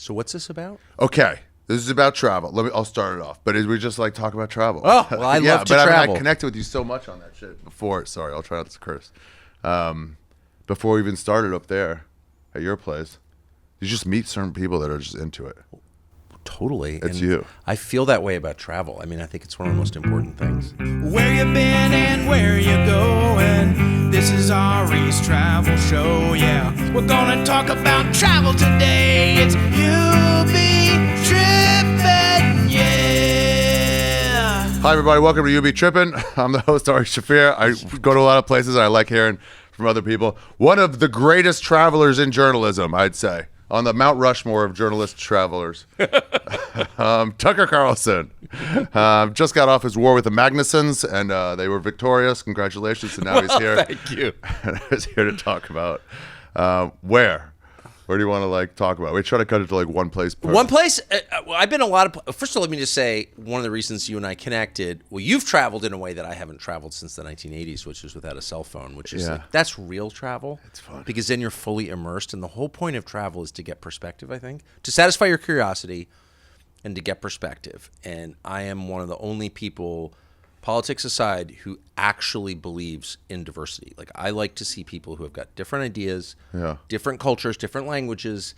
So what's this about? Okay, this is about travel. I'll start it off. But we just like talk about travel. Oh, well, I love to travel. I connected with you so much on that shit before. Sorry, I'll try not to curse. Before we even started up there at your place, you just meet certain people that are just into it. Totally. It's you. I feel that way about travel. I mean, I think it's one of the most important things. Where you been and where you going? This is Ari's travel show, yeah. We're gonna talk about travel today. It's You Be Trippin, yeah. Hi, everybody. Welcome to You Be Trippin. I'm the host, Ari Shaffir. I go to a lot of places. I like hearing from other people. One of the greatest travelers in journalism, I'd say. On the Mount Rushmore of journalist travelers. Tucker Carlson just got off his war with the Magnusons, and they were victorious. Congratulations. And now he's here. Thank you. He's here to talk about where do you want to talk about? We try to cut it to one place. One place? I've been a lot of... First of all, let me just say, one of the reasons you and I connected, well, you've traveled in a way that I haven't traveled since the 1980s, which is without a cell phone, which is that's real travel. It's fun. Because then you're fully immersed, and the whole point of travel is to get perspective, I think. To satisfy your curiosity and to get perspective. And I am one of the only people, politics aside, who actually believes in diversity. I like to see people who have got different ideas, different cultures, different languages,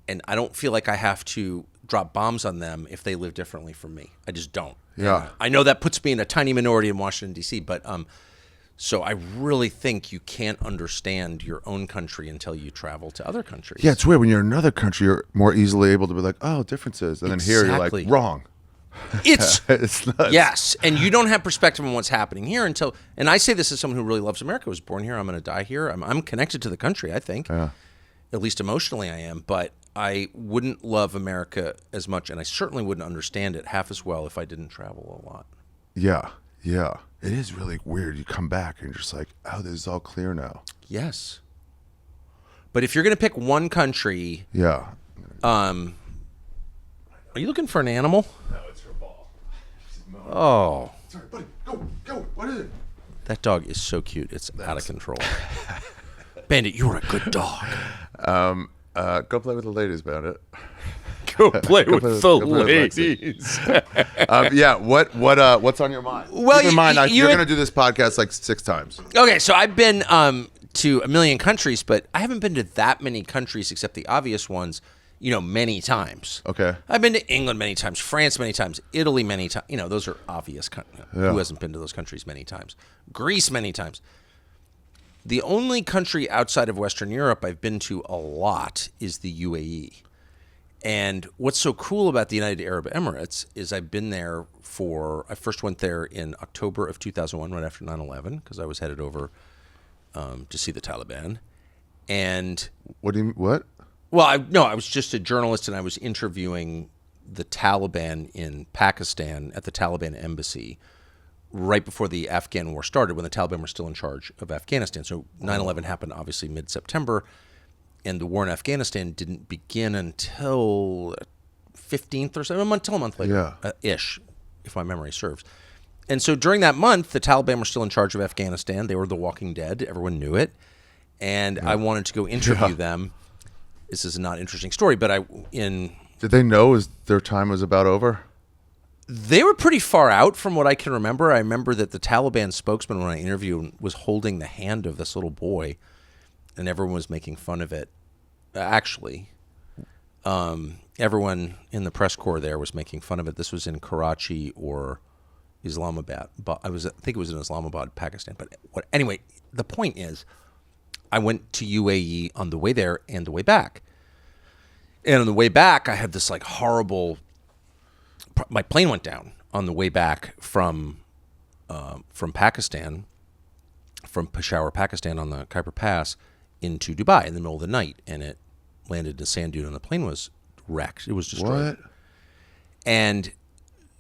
and I don't feel like I have to drop bombs on them if they live differently from me. I just don't. Yeah. And I know that puts me in a tiny minority in Washington, D.C., but so I really think you can't understand your own country until you travel to other countries. Yeah, it's weird. When you're in another country, you're more easily able to be like, oh, differences. And then here you're like, wrong. It's nuts. Yes, and you don't have perspective on what's happening here until, and I say this as someone who really loves America. I was born here. I'm going to die here. I'm connected to the country, I think. Yeah. At least emotionally I am, but I wouldn't love America as much, and I certainly wouldn't understand it half as well if I didn't travel a lot. Yeah. It is really weird. You come back and you're just like, oh, this is all clear now. Yes. But if you're going to pick one country... Yeah. Are you looking for an animal? No, it's her ball. Oh. Sorry, buddy. Go. What is it? That dog is so cute. It's out of control. Bandit, you're a good dog. Go play with the ladies, Bandit. Go play with the ladies. What's on your mind? Well, keep in mind, you're going to do this podcast 6 times. Okay, so I've been to a million countries, but I haven't been to that many countries except the obvious ones, many times. Okay. I've been to England many times, France many times, Italy many times. Those are obvious. Who hasn't been to those countries many times? Greece many times. The only country outside of Western Europe I've been to a lot is the UAE. And what's so cool about the United Arab Emirates is I've been there I first went there in October of 2001, right after 9/11, because I was headed over to see the Taliban. And what? Well, I was just a journalist, and I was interviewing the Taliban in Pakistan at the Taliban embassy right before the Afghan war started, when the Taliban were still in charge of Afghanistan. So 9/11 happened, obviously, mid-September, and the war in Afghanistan didn't begin until 15th or so, until a month later, ish, if my memory serves. And so during that month, the Taliban were still in charge of Afghanistan. They were the Walking Dead. Everyone knew it. And I wanted to go interview them. This is a not interesting story, but Did they know their time was about over? They were pretty far out from what I can remember. I remember that the Taliban spokesman, when I interviewed, was holding the hand of this little boy, and everyone was making fun of it. Actually, everyone in the press corps there was making fun of it. This was in Karachi or Islamabad. But I think it was in Islamabad, Pakistan. But anyway, the point is, I went to UAE on the way there and the way back. And on the way back, I had this horrible... My plane went down on the way back from Pakistan, from Peshawar, Pakistan, on the Khyber Pass into Dubai in the middle of the night, and it landed in a sand dune, and the plane was wrecked. It was destroyed. What? And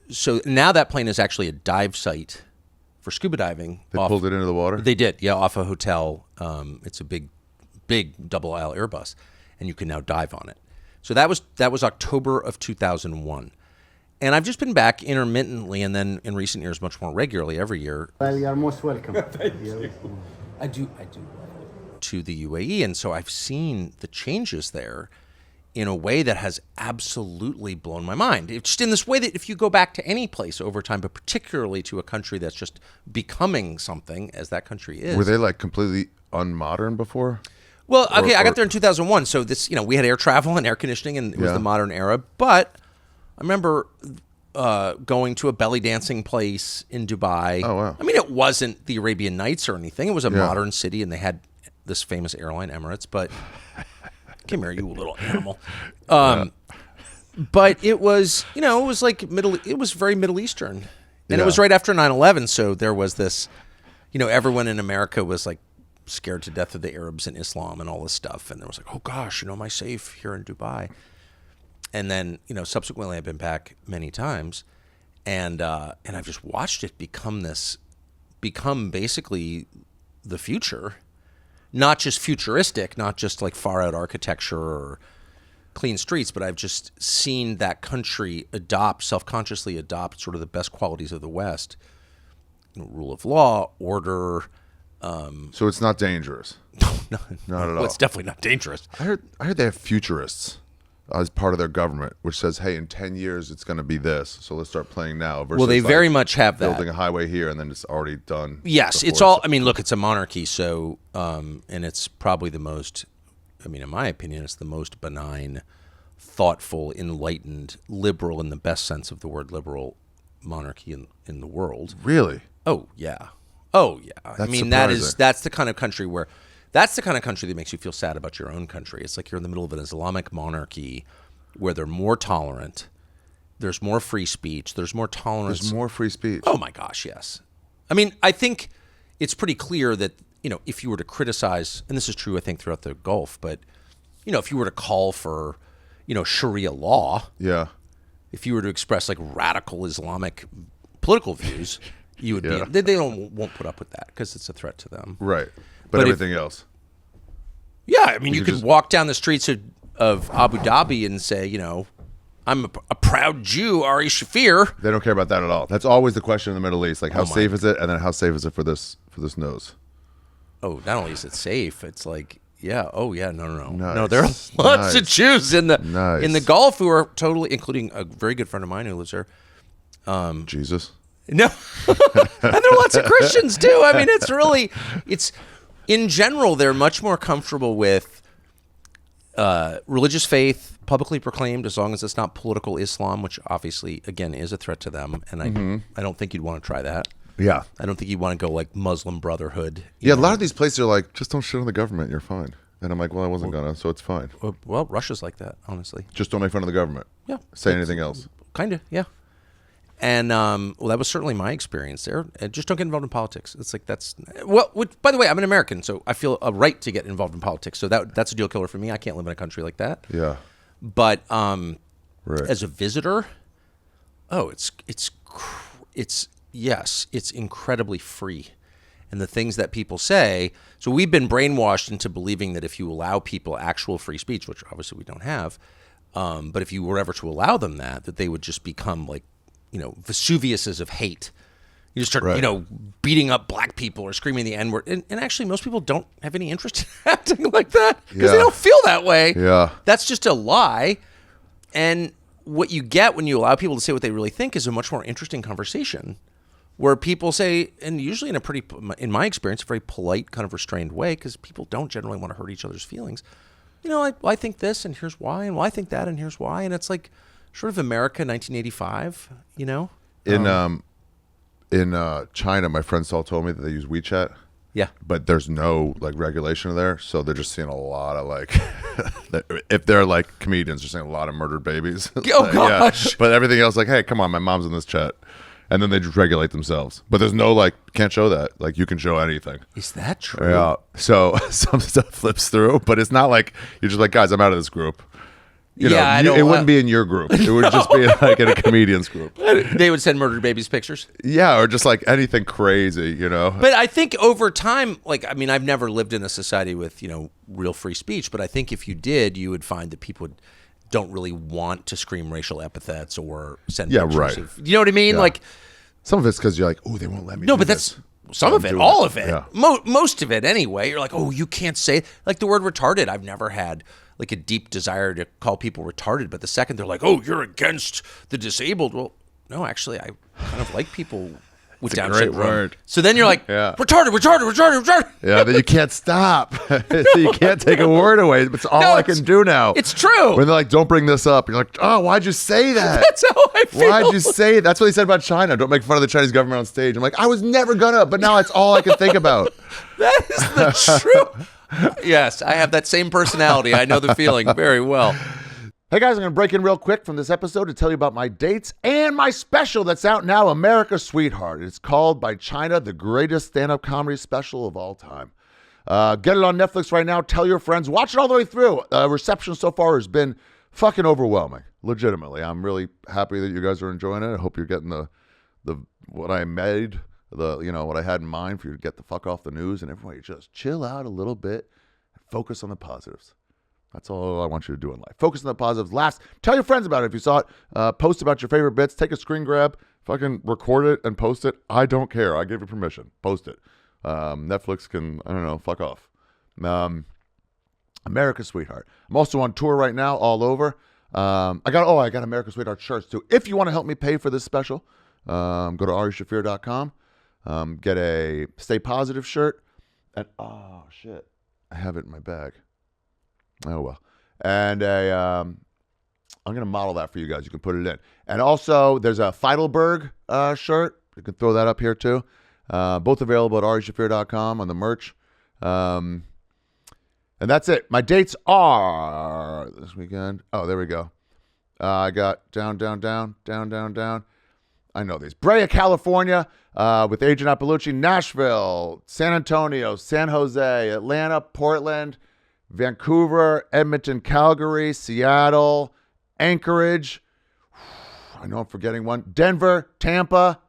so now that plane is actually a dive site for scuba diving. They pulled it into the water? They did, off a hotel. It's a big double aisle Airbus, and you can now dive on it. So that was October of 2001. And I've just been back intermittently, and then in recent years, much more regularly, every year. Well, you're most welcome. Thank you. I do. To the UAE, and so I've seen the changes there in a way that has absolutely blown my mind. It's just in this way that if you go back to any place over time, but particularly to a country that's just becoming something as that country is. Were they like completely unmodern before? Well, okay, I got there in 2001, so this, we had air travel and air conditioning, and it was the modern era. But I remember going to a belly dancing place in Dubai. Oh, wow. I mean, it wasn't the Arabian Nights or anything. It was a modern city, and they had this famous airline, Emirates. But come here, you little animal. But it was, it was like it was very Middle Eastern. And it was right after 9/11, so there was this, everyone in America was like scared to death of the Arabs and Islam and all this stuff. And there was like, oh gosh, am I safe here in Dubai? And then, subsequently I've been back many times, and I've just watched it become basically the future, not just futuristic, not just like far out architecture or clean streets, but I've just seen that country self-consciously adopt sort of the best qualities of the West, rule of law, order. So it's not dangerous. No, Not at all. It's definitely not dangerous. I heard they have futurists as part of their government, which says, hey, in 10 years, it's going to be this. So let's start playing now. Versus Well, they very much have that. building a highway here and then it's already done. Yes, it's all. I mean, look, it's a monarchy, so and it's probably the most. I mean, in my opinion, it's the most benign, thoughtful, enlightened, liberal, in the best sense of the word liberal, monarchy in the world. Really? Oh yeah. Oh yeah. I mean, surprising. that's the kind of country that makes you feel sad about your own country. It's like you're in the middle of an Islamic monarchy where they're more tolerant. There's more free speech. There's more tolerance. There's more free speech. Oh my gosh, yes. I mean, I think it's pretty clear that, if you were to criticize, and this is true, I think, throughout the Gulf, but, if you were to call for, Sharia law, if you were to express like radical Islamic political views, you would be, they won't put up with that because it's a threat to them. Right. But everything else. Yeah, I mean, you could walk down the streets of Abu Dhabi and say, I'm a proud Jew, Ari Shaffir. They don't care about that at all. That's always the question in the Middle East. Like, how safe is it? And then how safe is it for this nose? Oh, not only is it safe, it's like, no. Nice. No, there are lots of Jews in the Gulf who are totally, including a very good friend of mine who lives there. Jesus. No. And there are lots of Christians too. I mean, it's in general, they're much more comfortable with religious faith, publicly proclaimed, as long as it's not political Islam, which obviously, again, is a threat to them. And I don't think you'd want to try that. Yeah. I don't think you'd want to go like Muslim Brotherhood. Yeah, a lot of these places are like, just don't shit on the government. You're fine. And I'm like, well, I wasn't going to, so it's fine. Well, Russia's like that, honestly. Just don't make fun of the government. Yeah. Say anything else. Kind of, yeah. And that was certainly my experience there. Just don't get involved in politics. It's like by the way, I'm an American, so I feel a right to get involved in politics. So that's a deal killer for me. I can't live in a country like that. Yeah. But Right. as a visitor, it's incredibly free. And the things that people say, so we've been brainwashed into believing that if you allow people actual free speech, which obviously we don't have, but if you were ever to allow them that they would just become like, Vesuviuses of hate. You just start, beating up black people or screaming the N-word. And actually, most people don't have any interest in acting like that because they don't feel that way. Yeah. That's just a lie. And what you get when you allow people to say what they really think is a much more interesting conversation where people say, and usually in my experience, a very polite, kind of restrained way, because people don't generally want to hurt each other's feelings. I think this and here's why, and I think that and here's why. And it's like, sort of America, 1985, In China, my friend Saul told me that they use WeChat. Yeah. But there's no regulation there, so they're just seeing a lot of if they're like comedians, they're seeing a lot of murdered babies. Oh gosh. Yeah. But everything else, like, hey, come on, my mom's in this chat. And then they just regulate themselves. But there's no can't show that. Like, you can show anything. Is that true? Yeah. So some stuff flips through, but it's not like you're just like, guys, I'm out of this group. It wouldn't be in your group. It would just be like in a comedian's group. They would send murdered babies pictures. Yeah, or just like anything crazy, But I think over time, I've never lived in a society with, real free speech. But I think if you did, you would find that people don't really want to scream racial epithets or send pictures. Right. You know what I mean? Yeah. Like, some of it's because you're like, oh, they won't let me. No, do but this. Some of it, all of it, Yeah. most of it anyway. You're like, oh, you can't say like the word retarded. I've never had like a deep desire to call people retarded, but the second they're like, oh, you're against the disabled. Well, no, actually, I kind of like people with Down great syndrome. word. So then you're like, Yeah. retarded. Yeah, that you can't stop. So you can't take a word away. It's all No, I can do now. It's true. When they're like, don't bring this up. You're like, oh, why'd you say that? That's how I feel. Why'd you say it? That's what he said about China. Don't make fun of the Chinese government on stage. I'm like, I was never gonna, but now it's all I can think about. That is the truth. Yes, I have that same personality. I know the feeling very well. Hey guys, I'm going to break in real quick from this episode to tell you about my dates and my special that's out now, America's Sweetheart. It's called By China, the greatest stand-up comedy special of all time. Get it on Netflix right now. Tell your friends. Watch it all the way through. Reception so far has been fucking overwhelming. Legitimately. I'm really happy that you guys are enjoying it. I hope you're getting the what I made, what I had in mind for you to get the fuck off the news and everybody just chill out a little bit and focus on the positives. That's all I want you to do in life. Focus on the positives. Last, tell your friends about it if you saw it. Post about your favorite bits. Take a screen grab. Fucking record it and post it. I don't care. I give you permission. Post it. Netflix can, I don't know, fuck off. America's Sweetheart. I'm also on tour right now all over. I got America's Sweetheart shirts too. If you want to help me pay for this special, go to arishaffir.com. Get a Stay Positive shirt. And, oh, shit. I have it in my bag. Oh, well. And I'm going to model that for you guys. You can put it in. And also, there's a Feidelberg shirt. You can throw that up here, too. Both available at arishaffir.com on the merch. And that's it. My dates are this weekend. Oh, there we go. I got down. I know these. Brea, California, with Agent Appalucci. Nashville, San Antonio, San Jose, Atlanta, Portland, Vancouver, Edmonton, Calgary, Seattle, Anchorage. I know I'm forgetting one. Denver, Tampa,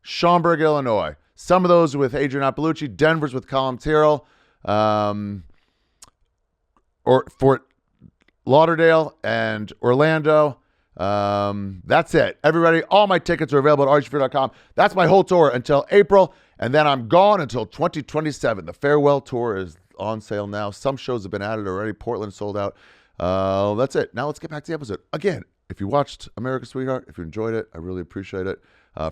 Schaumburg, Illinois. Some of those with Adrian Appalucci. Denver's with Colin Tyrrell. Or Fort Lauderdale and Orlando. That's it. Everybody, all my tickets are available at arishaffir.com. That's my whole tour until April, and then I'm gone until 2027. The farewell tour is on sale now. Some shows have been added already. Portland sold out. That's it. Now let's get back to the episode. Again, if you watched America's Sweetheart, if you enjoyed it, I really appreciate it.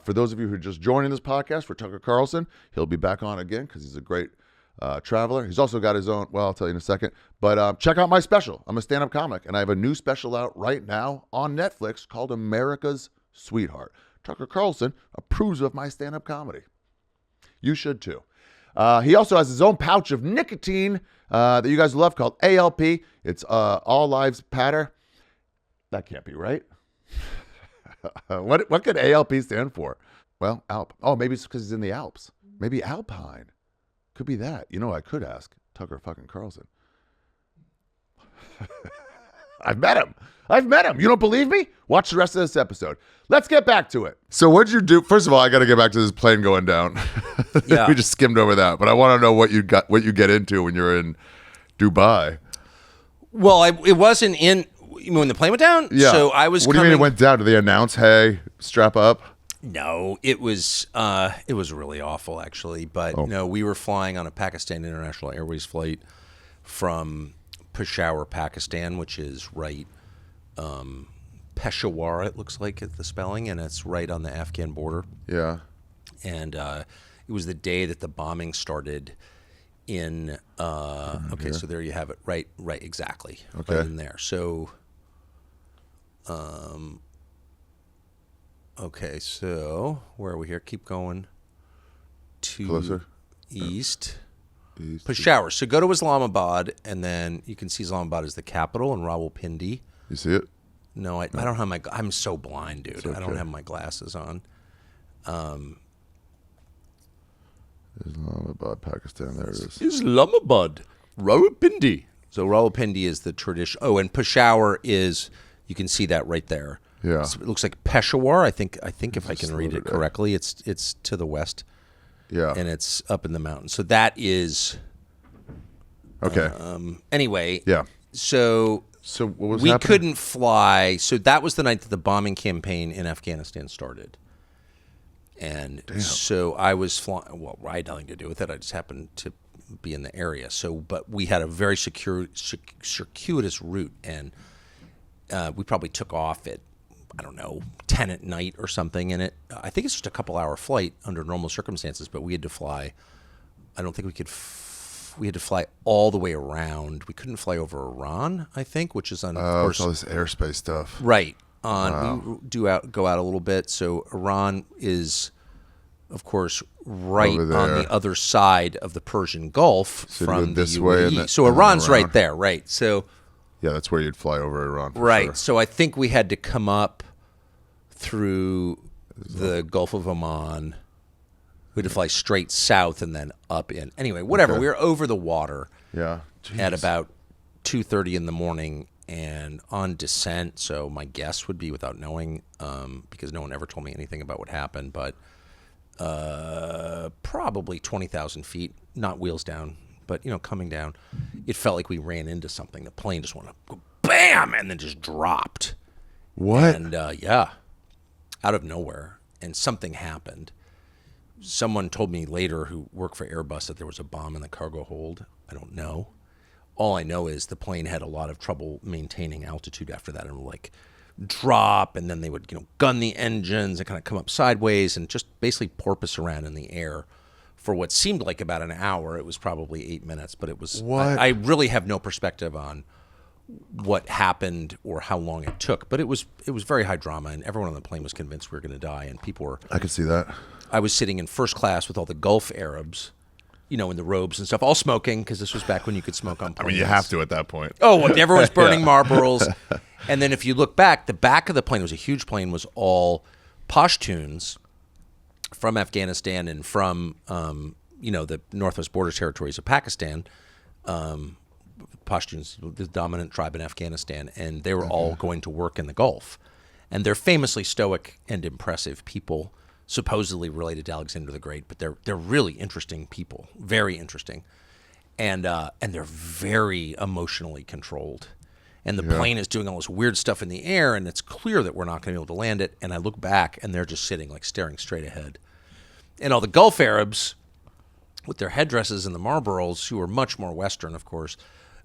For those of you who are just joining this podcast, for Tucker Carlson, he'll be back on again because he's a great traveler. He's also got his own, well, I'll tell you in a second. But check out my special. I'm a stand-up comic, and I have a new special out right now on Netflix called America's Sweetheart. Tucker Carlson approves of my stand-up comedy. You should too. He also has his own pouch of nicotine that you guys love called ALP. It's All Lives Matter. That can't be right. What could ALP stand for? Well, Alp. Oh, maybe it's because he's in the Alps. Maybe Alpine. Could be that. You know, I could ask Tucker fucking Carlson. I've met him. You don't believe me? Watch the rest of this episode. Let's get back to it. So what'd you do? First of all, I got to get back to this plane going down. Yeah. We just skimmed over that, but I want to know what you get into when you're in Dubai. Well, it wasn't in when the plane went down. Yeah. So I was. What do you mean it went down? Did they announce, "Hey, strap up"? No, it was really awful actually. But no, we were flying on a Pakistan International Airways flight from Peshawar, Pakistan, which is right. Peshawar, it looks like the spelling, and it's right on the Afghan border. Yeah. And it was the day that the bombing started in. Okay, so there you have it. Right, exactly. Okay. Right in there. So. Okay, so where are we here? Keep going to Closer. east. Peshawar. So go to Islamabad, and then you can see Islamabad is the capital, and Rawalpindi. You see it? No, I don't have my. I'm so blind, dude. It's okay. I don't have my glasses on. Islamabad, Pakistan. There it is. Islamabad, Rawalpindi. So Rawalpindi is the tradition. Oh, and Peshawar is. You can see that right there. Yeah. So it looks like Peshawar. I think if I can read it correctly, it's to the west. Yeah. And it's up in the mountains. So that is. Okay. Anyway. Yeah. So what was we happening? couldn't fly. So that was the night that the bombing campaign in Afghanistan started. And so I was flying. Well, I had nothing to do with it. I just happened to be in the area. So, but we had a very circuitous route, and we probably took off at, I don't know, 10 at night or something. And I think it's just a couple-hour flight under normal circumstances, but we had to fly. I don't think we could. We had to fly all the way around. We couldn't fly over Iran, I think, which is on, of course, all this airspace stuff. Right. We go out a little bit. So Iran is, of course, right on the other side of the Persian Gulf from the UAE. So Iran's right there, right? So yeah, that's where you'd fly over Iran. Right. Sure. So I think we had to come up through the Gulf of Oman. We had to fly straight south and then up in. Anyway, whatever. Okay. We were over the water. Yeah. At about 2:30 in the morning and on descent. So my guess would be, without knowing, because no one ever told me anything about what happened, but probably 20,000 feet, not wheels down, but coming down, it felt like we ran into something. The plane just went up, bam, and then just dropped. What? And yeah, out of nowhere, and something happened. Someone told me later, who worked for Airbus, that there was a bomb in the cargo hold. I don't know. All I know is the plane had a lot of trouble maintaining altitude after that, and would drop, and then they would gun the engines and kind of come up sideways and just basically porpoise around in the air for what seemed like about an hour. It was probably 8 minutes, but it was. What? I really have no perspective on what happened or how long it took, but it was very high drama, and everyone on the plane was convinced we were going to die, and people were. I could see that. I was sitting in first class with all the Gulf Arabs, in the robes and stuff, all smoking, because this was back when you could smoke on planes. I mean, you have to at that point. Oh, well, everyone's burning Marlboros. And then if you look back, the back of the plane, was a huge plane, was all Pashtuns from Afghanistan and from, the Northwest Border Territories of Pakistan. Pashtuns, the dominant tribe in Afghanistan, and they were all going to work in the Gulf. And they're famously stoic and impressive people, supposedly related to Alexander the Great, but they're really interesting people, very interesting, and they're very emotionally controlled. And the plane is doing all this weird stuff in the air, and it's clear that we're not going to be able to land it. And I look back, and they're just sitting, staring straight ahead. And all the Gulf Arabs, with their headdresses and the Marlboros, who are much more Western, of course,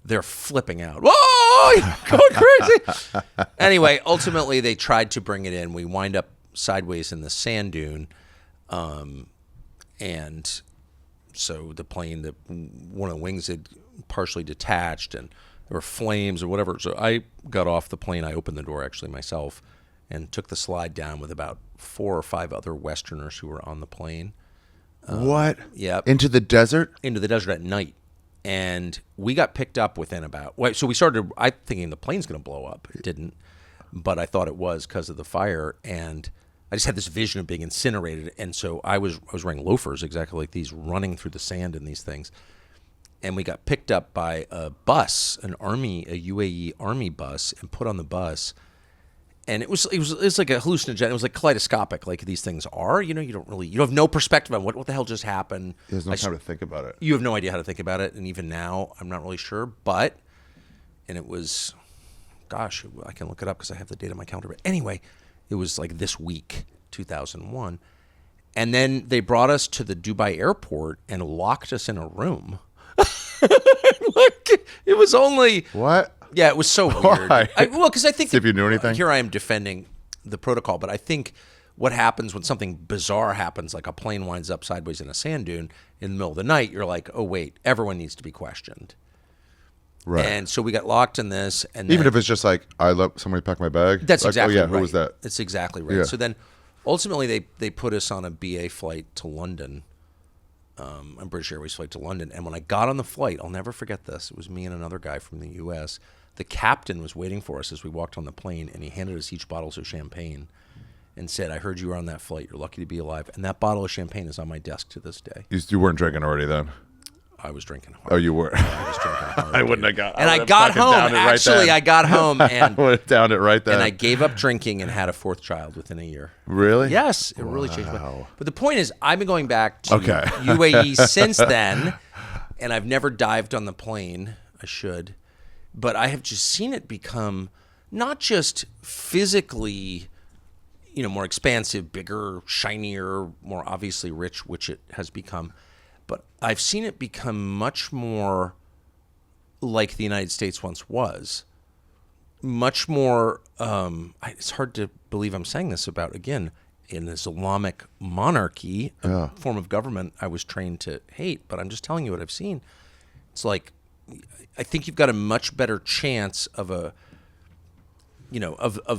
they're flipping out. Whoa, you're going crazy. Anyway, ultimately, they tried to bring it in. We wind up sideways in the sand dune, and so the plane, one of the wings had partially detached, and there were flames or whatever. So I got off the plane. I opened the door actually myself and took the slide down with about 4 or 5 other Westerners who were on the plane. What? Yeah. Into the desert? Into the desert at night. And we got picked up within about, so we started, I thinking the plane's going to blow up. It didn't, but I thought it was because of the fire. And I just had this vision of being incinerated. And so I was wearing loafers exactly like these, running through the sand in these things. And we got picked up by a bus, a UAE army bus, and put on the bus. And it was like a hallucinogen. It was like kaleidoscopic, like these things are. You have no perspective on what the hell just happened. There's no time to think about it. You have no idea how to think about it, and even now, I'm not really sure. And it was, gosh, I can look it up because I have the date on my calendar. But anyway, it was like this week, 2001, and then they brought us to the Dubai airport and locked us in a room. It was only what? Yeah, it was so weird. Why? Because I think see if you knew anything. Here I am defending the protocol, but I think what happens when something bizarre happens, like a plane winds up sideways in a sand dune in the middle of the night, you're like, oh wait, everyone needs to be questioned. Right. And so we got locked in this, and even if it's just like I let somebody pack my bag. That's exactly right. Who was that? That's exactly right. Yeah. So then, ultimately, they put us on a BA flight to London. A British Airways flight to London. And when I got on the flight, I'll never forget this. It was me and another guy from the U.S. The captain was waiting for us as we walked on the plane, and he handed us each bottles of champagne and said, I heard you were on that flight. You're lucky to be alive. And that bottle of champagne is on my desk to this day. You weren't drinking already then? I was drinking hard. Oh, you were? I was drinking hard. I wouldn't have got And I got home. Actually, I got home. And I would have downed it right then. And I gave up drinking and had a 4th child within a year. Really? Yes. It really changed my... But the point is, I've been going back to UAE since then, and I've never dived on the plane. I should. But I have just seen it become not just physically, more expansive, bigger, shinier, more obviously rich, which it has become. But I've seen it become much more like the United States once was. Much more, it's hard to believe I'm saying this about, again, an Islamic monarchy, a form of government I was trained to hate, but I'm just telling you what I've seen. It's like, I think you've got a much better chance of of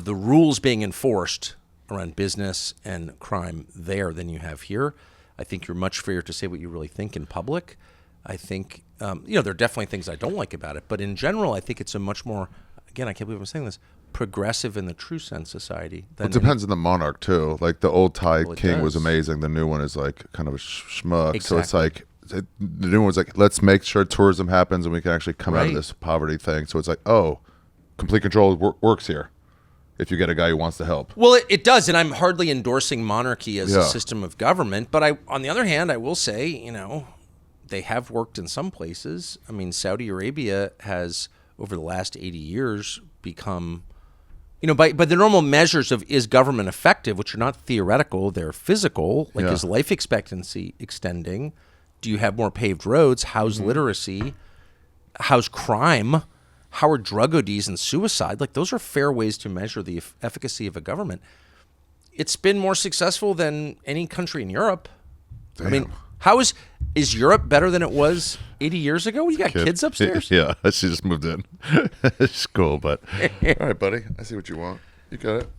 the rules being enforced around business and crime there than you have here. I think you're much freer to say what you really think in public. I think, there are definitely things I don't like about it, but in general, I think it's a much more, again, I can't believe I'm saying this, progressive in the true sense society. It depends on the monarch too. Like the old Thai king was does. amazing. The new one is like kind of a schmuck. Exactly. So it's like the new one's like, let's make sure tourism happens and we can actually come out of Right. this poverty thing. So it's like, oh, complete control works here if you get a guy who wants to help. Well, it does, and I'm hardly endorsing monarchy as a Yeah. system of government. But on the other hand, I will say, they have worked in some places. I mean, Saudi Arabia has, over the last 80 years, become, by the normal measures of is government effective, which are not theoretical, they're physical. Like, Yeah. is life expectancy extending? Do you have more paved roads? How's literacy? How's crime? How are drug ODs and suicide? Like, those are fair ways to measure the efficacy of a government. It's been more successful than any country in Europe. I mean, how is Europe better than it was 80 years ago? You got kids upstairs? Yeah, she just moved in. It's cool, but all right, buddy. I see what you want. You got it.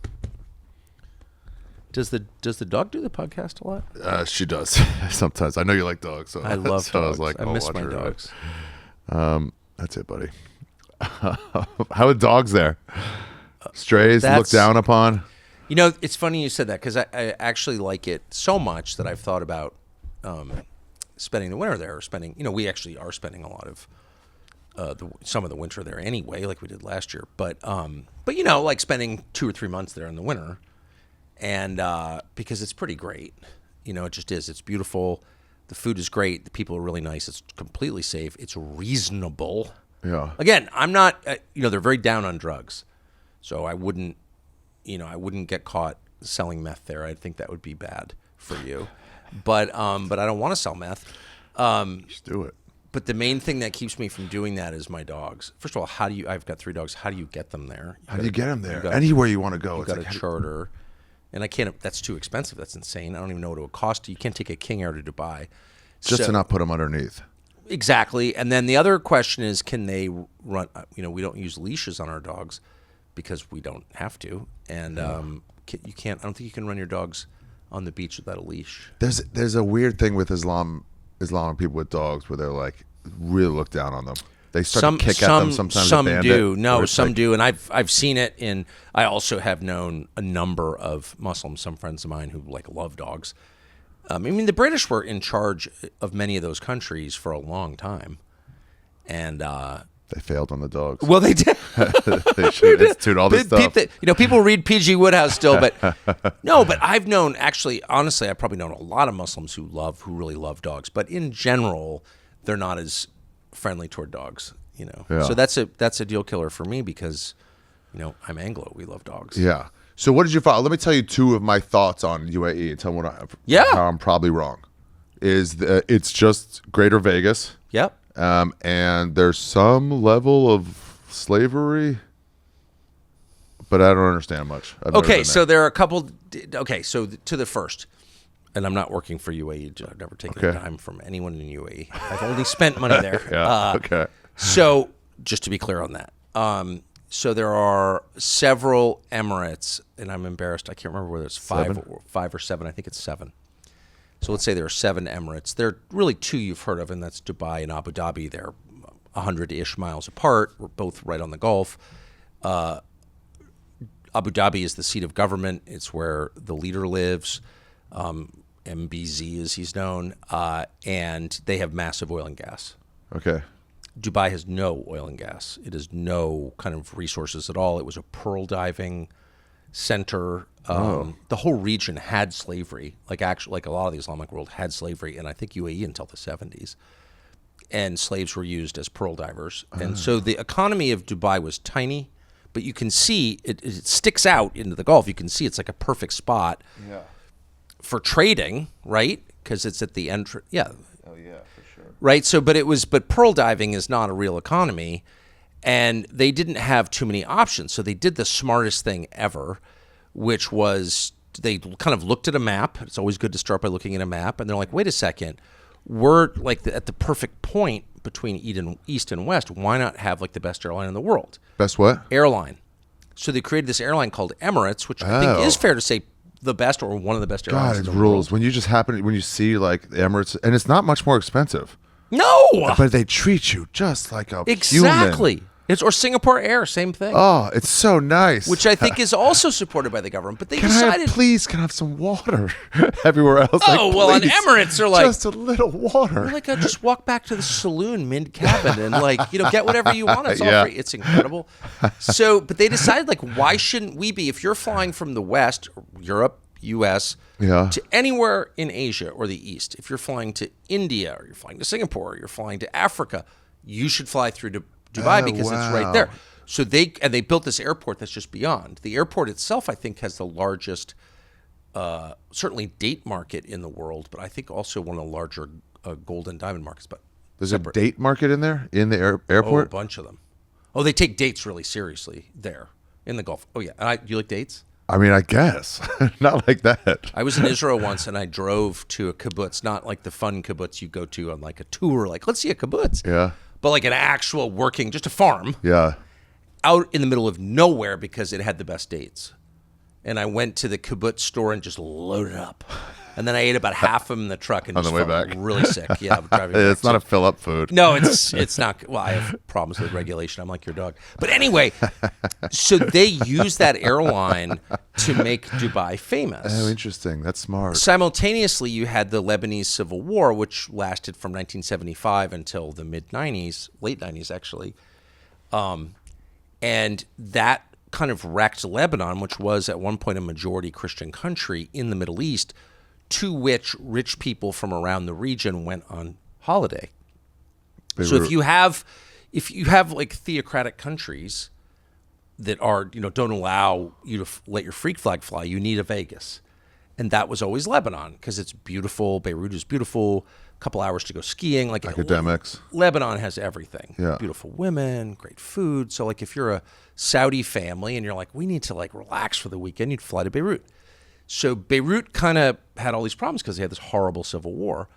Does the dog do the podcast a lot? She does sometimes. I know you like dogs, so I love so dogs. I was like, I I'll miss watch my her. dogs. That's it, buddy. How are dogs there? Strays looked That's- down upon. It's funny you said that because I actually like it so much that I've thought about spending the winter there. We actually are spending a lot of some of the winter there anyway, like we did last year. But like spending 2 or 3 months there in the winter, and because it's pretty great. It just is. It's beautiful. The food is great. The people are really nice. It's completely safe. It's reasonable. Yeah. Again, I'm not. They're very down on drugs, so I wouldn't get caught selling meth there. I think that would be bad for you. But I don't want to sell meth. Just do it. But the main thing that keeps me from doing that is my dogs. First of all, I've got 3 dogs. How do you get them there? How do you get them there? got- Anywhere you want to go. You It's got like, a charter, and I can't. That's too expensive. That's insane. I don't even know what it would cost. You can't take a King Air to Dubai. just So- to not put them underneath. Exactly. And then the other question is, can they run? We don't use leashes on our dogs because we don't have to, and you can't. I don't think you can run your dogs on the beach without a leash. There's a weird thing with Islamic people with dogs where they're like really look down on them. They start to kick at them sometimes. Some abandon do. it, No, or it's some like- do, and I've seen it in. I also have known a number of Muslims, some friends of mine who love dogs. I mean, the British were in charge of many of those countries for a long time, and They failed on the dogs. well, they did. They should institute all this stuff. People read P.G. Wodehouse still, but no. But I've known, honestly, I've probably known a lot of Muslims who really love dogs. But in general, they're not as friendly toward dogs. Yeah. So that's a deal killer for me because, I'm Anglo. We love dogs. Yeah. So what did you follow? Let me tell you 2 of my thoughts on UAE and tell me how I'm probably wrong. It's just Greater Vegas. Yep. And there's some level of slavery, but I don't understand much. I've never Okay, been so there are a couple. Okay, so to the first, and I'm not working for UAE. I've never taken a Okay. dime from anyone in UAE. I've only spent money there. Yeah, okay. So just to be clear on that, so there are several Emirates, and I'm embarrassed. I can't remember whether it's 5 or 7. I think it's 7. So let's say there are 7 Emirates. There are really 2 you've heard of, and that's Dubai and Abu Dhabi. They're 100-ish miles apart. We're both right on the Gulf. Abu Dhabi is the seat of government. It's where the leader lives. MBZ, as he's known. And they have massive oil and gas. Okay. Dubai has no oil and gas. It has no kind of resources at all. It was a pearl diving center. The whole region had slavery. Like a lot of the Islamic world had slavery, and I think UAE until the 70s. And slaves were used as pearl divers. And so the economy of Dubai was tiny, but you can see it sticks out into the Gulf. You can see it's like a perfect spot for trading, right? Because it's at the entrance. Yeah. Oh yeah, for sure. Right. So, but pearl diving is not a real economy, and they didn't have too many options. So they did the smartest thing ever, which was they kind of looked at a map. It's always good to start by looking at a map, and they're like, wait a second, we're like at the perfect point between East and West. Why not have like the best airline in the world? Best what? Airline. So they created this airline called Emirates, which I think is fair to say the best or one of the best airlines in the rules. world. When you see like the Emirates, and it's not much more expensive. No! But they treat you just like a Exactly. human. Or Singapore Air, same thing. Oh, it's so nice. Which I think is also supported by the government. But they Can decided... can I have some water? Everywhere else. Oh, like, well, on please, Emirates, they're like... just a little water. Like, just walk back to the saloon mid-cabin and, like, get whatever you want. It's all free. It's incredible. So, but they decided, like, why shouldn't we be... If you're flying from the West, Europe, U.S., to anywhere in Asia or the East, if you're flying to India or you're flying to Singapore or you're flying to Africa, you should fly through to Dubai because it's right there. So they built this airport that's just beyond. The airport itself, I think, has the largest, certainly date market in the world, but I think also one of the larger gold and diamond markets. But there's a date market in there in the airport. Oh, a bunch of them. Oh, they take dates really seriously there in the Gulf. Oh yeah, and do you like dates? I mean, I guess not like that. I was in Israel once, and I drove to a kibbutz, not like the fun kibbutz you go to on like a tour, like let's see a kibbutz. Yeah. But like an actual working, just a farm. Yeah. Out in the middle of nowhere because it had the best dates. And I went to the kibbutz store and just loaded up. And then I ate about half of them in the truck and on the just way felt back. really sick. Yeah, driving It's not a fill-up food. No, it's not. Well, I have problems with regulation. I'm like your dog. But anyway, so they use that airline to make Dubai famous. Oh, interesting. That's smart. Simultaneously, you had the Lebanese Civil War, which lasted from 1975 until the mid-90s, late 90s actually. And that kind of wrecked Lebanon, which was at one point a majority Christian country in the Middle East, to which rich people from around the region went on holiday. So if you have like theocratic countries that are, don't allow you to let your freak flag fly, you need a Vegas. And that was always Lebanon because it's beautiful. Beirut is beautiful. A couple hours to go skiing. Like academics. Lebanon has everything. Yeah. Beautiful women, great food. So like if you're a Saudi family and you're like, we need to like relax for the weekend, you'd fly to Beirut. So Beirut kind of had all these problems because they had this horrible civil war.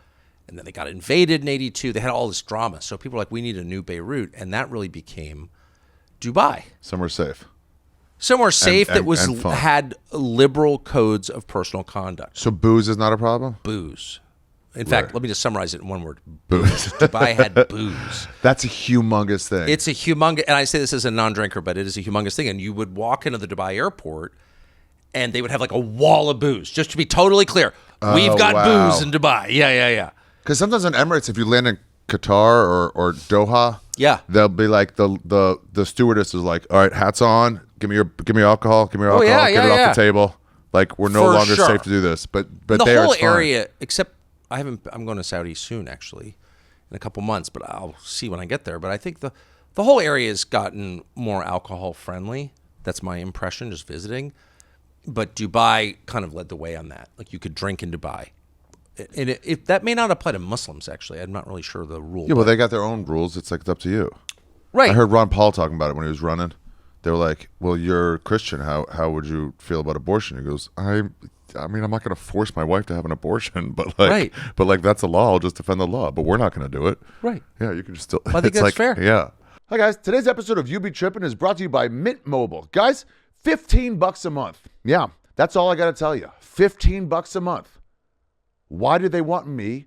And then they got invaded in 82. They had all this drama. So people were like, we need a new Beirut. And that really became Dubai. Somewhere safe. Somewhere safe that was and fun. Had liberal codes of personal conduct. So booze is not a problem? Booze. In fact, let me just summarize it in one word. Booze. Dubai had booze. That's a humongous thing. It's a humongous, and I say this as a non-drinker, but it is a humongous thing. And you would walk into the Dubai airport, and they would have like a wall of booze. Just to be totally clear, we've got booze in Dubai. Yeah. Because sometimes on Emirates, if you land in Qatar or Doha, they'll be like the stewardess is like, all right, hats on, give me your alcohol, get it off the table. Like we're no longer safe to do this. But the there whole it's fine. area, except I'm going to Saudi soon actually, in a couple months, but I'll see when I get there. But I think the whole area has gotten more alcohol friendly. That's my impression, just visiting. But Dubai kind of led the way on that. Like you could drink in Dubai. And if that may not apply to Muslims, actually. I'm not really sure of the rule. Yeah, well, they got their own rules. It's like it's up to you. Right. I heard Ron Paul talking about it when he was running. They were like, well, you're Christian. How would you feel about abortion? He goes, I mean, I'm not going to force my wife to have an abortion, but like that's a law. I'll just defend the law. But we're not going to do it. Right. Yeah, you can just still. I think that's fair. Yeah. Hi, guys. Today's episode of You Be Trippin is brought to you by Mint Mobile. Guys, $15 a month. Yeah, that's all I got to tell you. $15 a month. Why did they want me,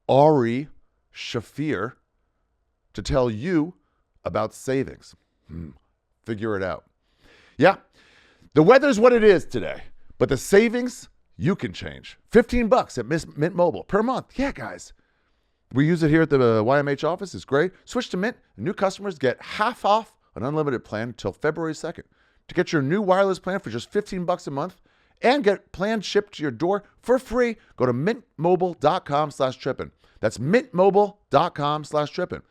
Ari Shaffir, to tell you about savings? Figure it out. Yeah, the weather's what it is today, but the savings you can change. $15 at Mint Mobile per month. Yeah, guys. We use it here at the YMH office. It's great. Switch to Mint, and new customers get half off an unlimited plan until February 2nd. To get your new wireless plan for just $15 a month and get plans shipped to your door for free, go to mintmobile.com/trippin. That's mintmobile.com/trippin.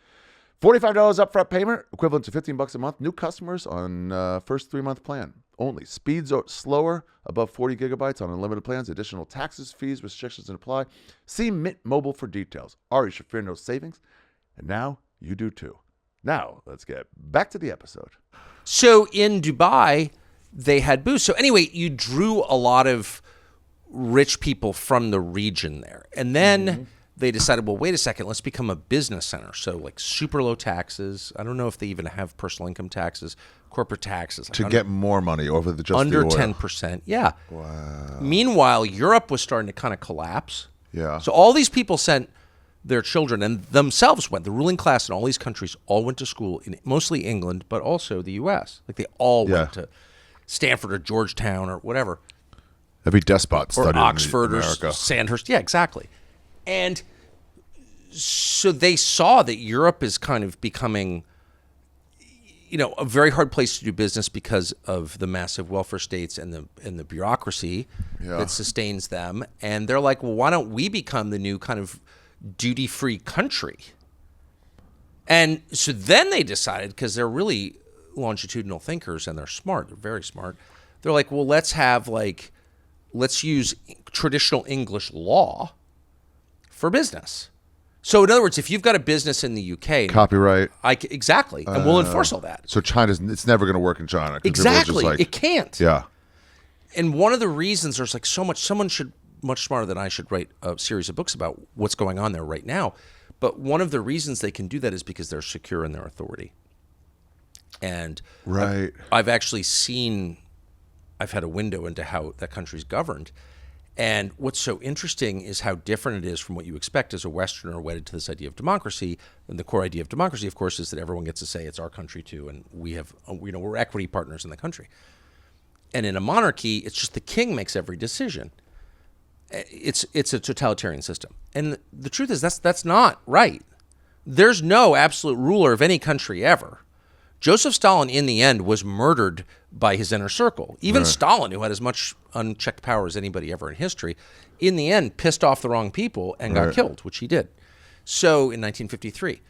$45 upfront payment, equivalent to $15 a month. New customers on first 3-month plan only. Speeds are slower, above 40 gigabytes on unlimited plans. Additional taxes, fees, restrictions, and apply. See Mint Mobile for details. Ari Shaffir knows savings, and now you do too. Now, let's get back to the episode. So in Dubai, they had booths. So anyway, you drew a lot of rich people from the region there. And then they decided, well, wait a second, let's become a business center. So like super low taxes. I don't know if they even have personal income taxes, corporate taxes. To get more money over the under the oil. 10%. Yeah. Wow. Meanwhile, Europe was starting to kind of collapse. Yeah. So all these people sent their children and themselves went. The ruling class in all these countries all went to school in mostly England, but also the U.S. Like they all went to Stanford or Georgetown or whatever. Every despot studied or Oxford in or America. Sandhurst. Yeah, exactly. And so they saw that Europe is kind of becoming, a very hard place to do business because of the massive welfare states and the bureaucracy that sustains them. And they're like, well, why don't we become the new kind of duty-free country? And so then they decided, because they're really longitudinal thinkers and they're smart, they're very smart. They're like, well, let's use traditional English law for business. So in other words, if you've got a business in the UK, copyright, exactly, and we'll enforce all that. So it's never going to work in China. Exactly, it can't. Yeah. And one of the reasons there's like so much, someone should much smarter than I should write a series of books about what's going on there right now. But one of the reasons they can do that is because they're secure in their authority. And I've actually I've had a window into how that country's governed. And what's so interesting is how different it is from what you expect as a Westerner wedded to this idea of democracy. And the core idea of democracy, of course, is that everyone gets to say it's our country too, and we're equity partners in the country. And in a monarchy, it's just the king makes every decision. It's a totalitarian system. And the truth is that's not right. There's no absolute ruler of any country ever. Joseph Stalin, in the end, was murdered by his inner circle. Even Stalin, who had as much unchecked power as anybody ever in history, in the end pissed off the wrong people and got killed, which he did. So in 1953.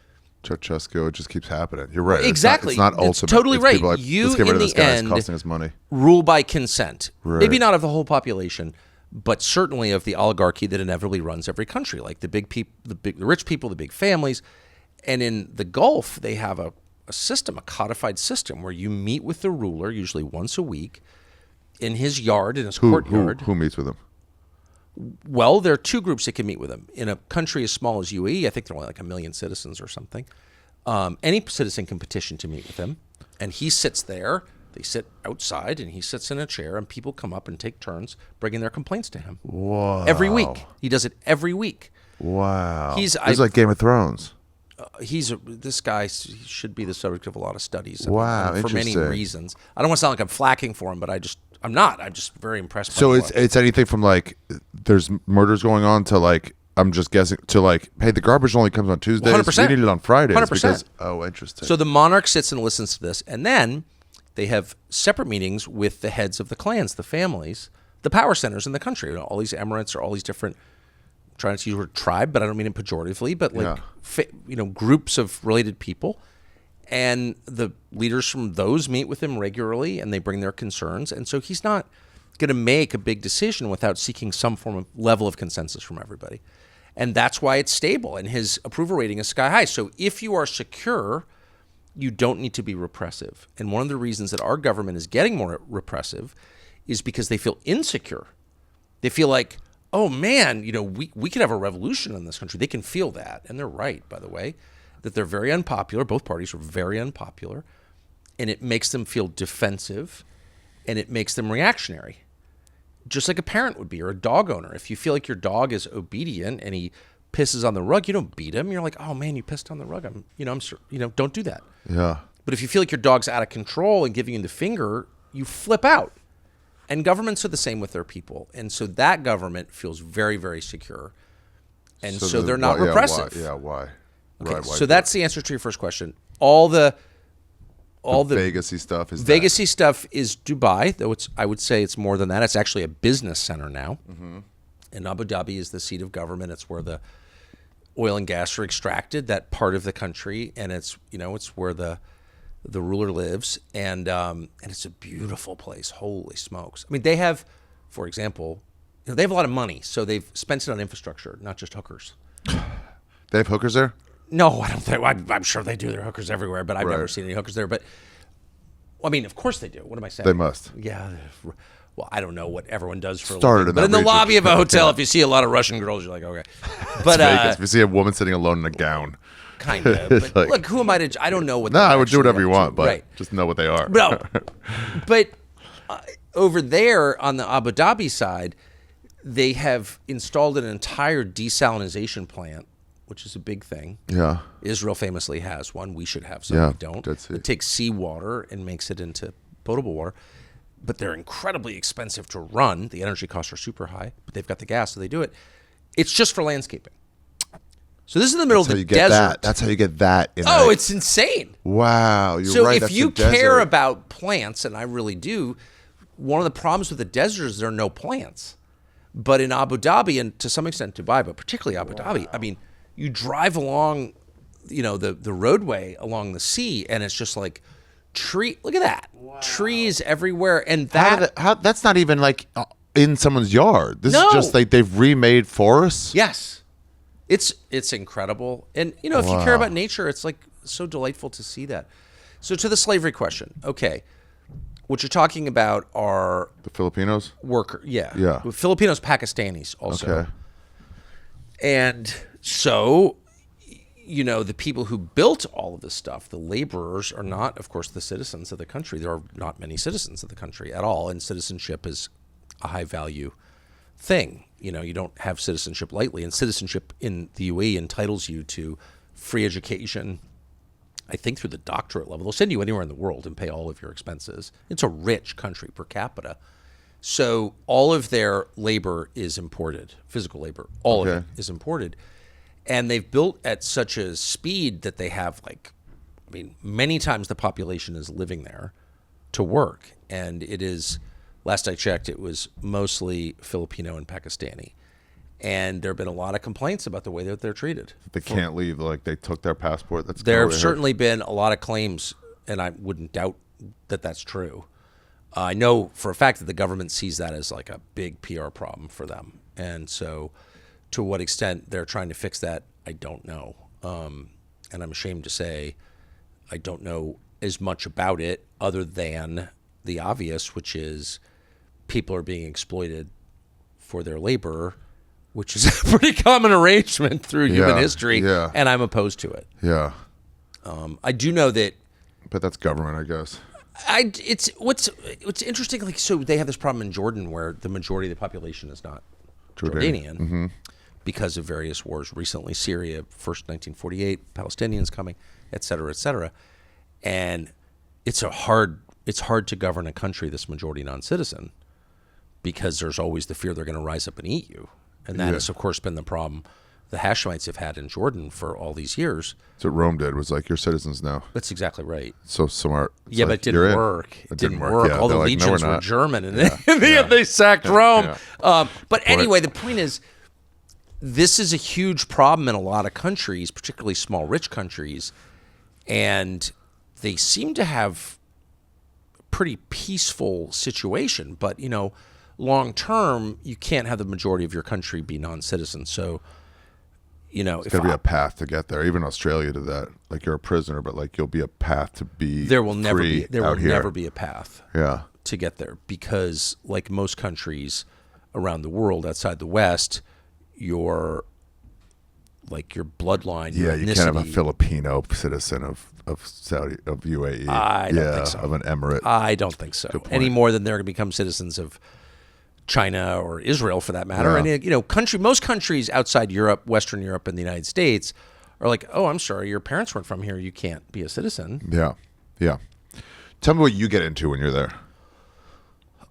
Ceausescu, it just keeps happening. You're right. Exactly. It's not ultimate. It's totally right. Like, You, let's get rid in of this the guy. end, It's costing us money. Rule by consent. Right. Maybe not of the whole population, but certainly of the oligarchy that inevitably runs every country, like the rich people, the big families. And in the Gulf, they have a system, a codified system, where you meet with the ruler usually once a week in his yard, in his courtyard. Who meets with him? Well, there are two groups that can meet with him. In a country as small as UAE, I think there are only like 1 million citizens or something. Any citizen can petition to meet with him, and he sits there. They sit outside, and he sits in a chair, and people come up and take turns bringing their complaints to him. Wow. Every week. He does it every week. Wow. It's like Game of Thrones. This guy should be the subject of a lot of studies. Wow, for many interesting. reasons. I don't want to sound like I'm flacking for him, but I'm not. I'm just very impressed. So by it's anything from like there's murders going on to like I'm just guessing to like, hey, the garbage only comes on Tuesdays. 100%. We need it on Fridays 100%. because interesting. So the monarch sits and listens to this, and then they have separate meetings with the heads of the clans, the families, the power centers in the country. All these emirates or all these different. Trying to use the word tribe, but I don't mean it pejoratively, but like groups of related people, and the leaders from those meet with him regularly, and they bring their concerns, and so he's not going to make a big decision without seeking some form of level of consensus from everybody, and that's why it's stable, and his approval rating is sky high. So if you are secure, you don't need to be repressive, and one of the reasons that our government is getting more repressive is because they feel insecure. They feel like, oh man, we could have a revolution in this country. They can feel that. And they're right, by the way, that they're very unpopular. Both parties are very unpopular. And it makes them feel defensive, and it makes them reactionary. Just like a parent would be, or a dog owner. If you feel like your dog is obedient and he pisses on the rug, you don't beat him. You're like, oh man, you pissed on the rug. Don't do that. Yeah. But if you feel like your dog's out of control and giving you the finger, you flip out. And governments are the same with their people. And so that government feels very, very secure. And so they're not repressive. Why? Okay, Right, so that's the answer to your first question. All the Vegas-y stuff is Vegas-y stuff is Dubai, though I would say it's more than that. It's actually a business center now. Mm-hmm. And Abu Dhabi is the seat of government. It's where the oil and gas are extracted, that part of the country, and it's it's where the ruler lives, and it's a beautiful place. Holy smokes! I mean, they have, for example, they have a lot of money, so they've spent it on infrastructure, not just hookers. They have hookers there? No, I don't think. I'm sure they do. There are hookers everywhere, but I've Right. never seen any hookers there. But I mean, of course they do. What am I saying? They must. Yeah. Well, I don't know what everyone does for a Started living, in but that in the region. lobby of a hotel, if you see a lot of Russian girls, you're like, okay. But Vegas. If you see a woman sitting alone in a gown. kind of. But like- look, who am I to? I don't know what. No, they're I would do actually whatever you up to. want, but Right. just know what they are. No, but over there on the Abu Dhabi side, they have installed an entire desalination plant, which is a big thing. Yeah. Israel famously has one. We should have some. Yeah, We don't. Dead Sea. It takes seawater and makes it into potable water. But they're incredibly expensive to run. The energy costs are super high, but they've got the gas, so they do it. It's just for landscaping. So this is in the middle That's how of you the get desert. that. That's how you get that. In Oh, that. it's insane. Wow. You're So right. if That's you the care desert. about plants, and I really do, one of the problems with the desert is there are no plants. But in Abu Dhabi, and to some extent Dubai, but particularly Abu Dhabi, I mean, you drive along, the roadway along the sea, and it's just like tree. Look at that, trees everywhere, and that's not even like in someone's yard. This No. is just like they've remade forests. yes, it's incredible. And if you care about nature, it's like so delightful to see that. So to the slavery question, okay, what you're talking about are The Filipinos. Yeah. Filipinos, Pakistanis also. Okay. And so, the people who built all of this stuff, the laborers, are not, of course, the citizens of the country. There are not many citizens of the country at all, and citizenship is a high value thing. You don't have citizenship lightly, and citizenship in the UAE entitles you to free education, I think through the doctorate level. They'll send you anywhere in the world and pay all of your expenses. It's a rich country per capita. So all of their labor is imported, physical labor, all of it is imported. And they've built at such a speed that they have many times the population is living there to work. And it is, last I checked, it was mostly Filipino and Pakistani. And there have been a lot of complaints about the way that they're treated. They can't leave. Like they took their passport. That's There kinda have certainly been a lot of claims, and I wouldn't doubt that that's true. I know for a fact that the government sees that as like a big PR problem for them. And so to what extent they're trying to fix that, I don't know. And I'm ashamed to say I don't know as much about it other than the obvious, which is people are being exploited for their labor, which is a pretty common arrangement through human history, and I'm opposed to it. Yeah. I do know that. But that's government, I guess. It's what's interesting. Like, so they have this problem in Jordan where the majority of the population is not Jordanian because of various wars. Recently, Syria, first 1948, Palestinians coming, et cetera, and it's hard to govern a country that's majority non-citizen because there's always the fear they're going to rise up and eat you. And that has, of course, been the problem the Hashemites have had in Jordan for all these years. That's what Rome did, was like, you're citizens now. That's exactly right. So smart. It's Yeah, like, but it didn't work. It didn't work. Yeah, all the they're like, no, legions we're were not. German, and in the end they sacked Rome. But anyway, the point is, this is a huge problem in a lot of countries, particularly small, rich countries, and they seem to have a pretty peaceful situation. But, long term, you can't have the majority of your country be non-citizens. So, It's got to be a path to get there. Even Australia did that. Like, you're a prisoner, but like you'll be a path to be there will never free be there out will here. never be a path to get there, because like most countries around the world outside the West, your bloodline, your you can't have a ethnicity- Filipino citizen of UAE. I don't think so. Of an emirate. I don't think so. Any more than they're going to become citizens of China or Israel, for that matter. Yeah. And most countries outside Europe, Western Europe, and the United States are like, oh, I'm sorry, your parents weren't from here, you can't be a citizen. Yeah. Tell me what you get into when you're there.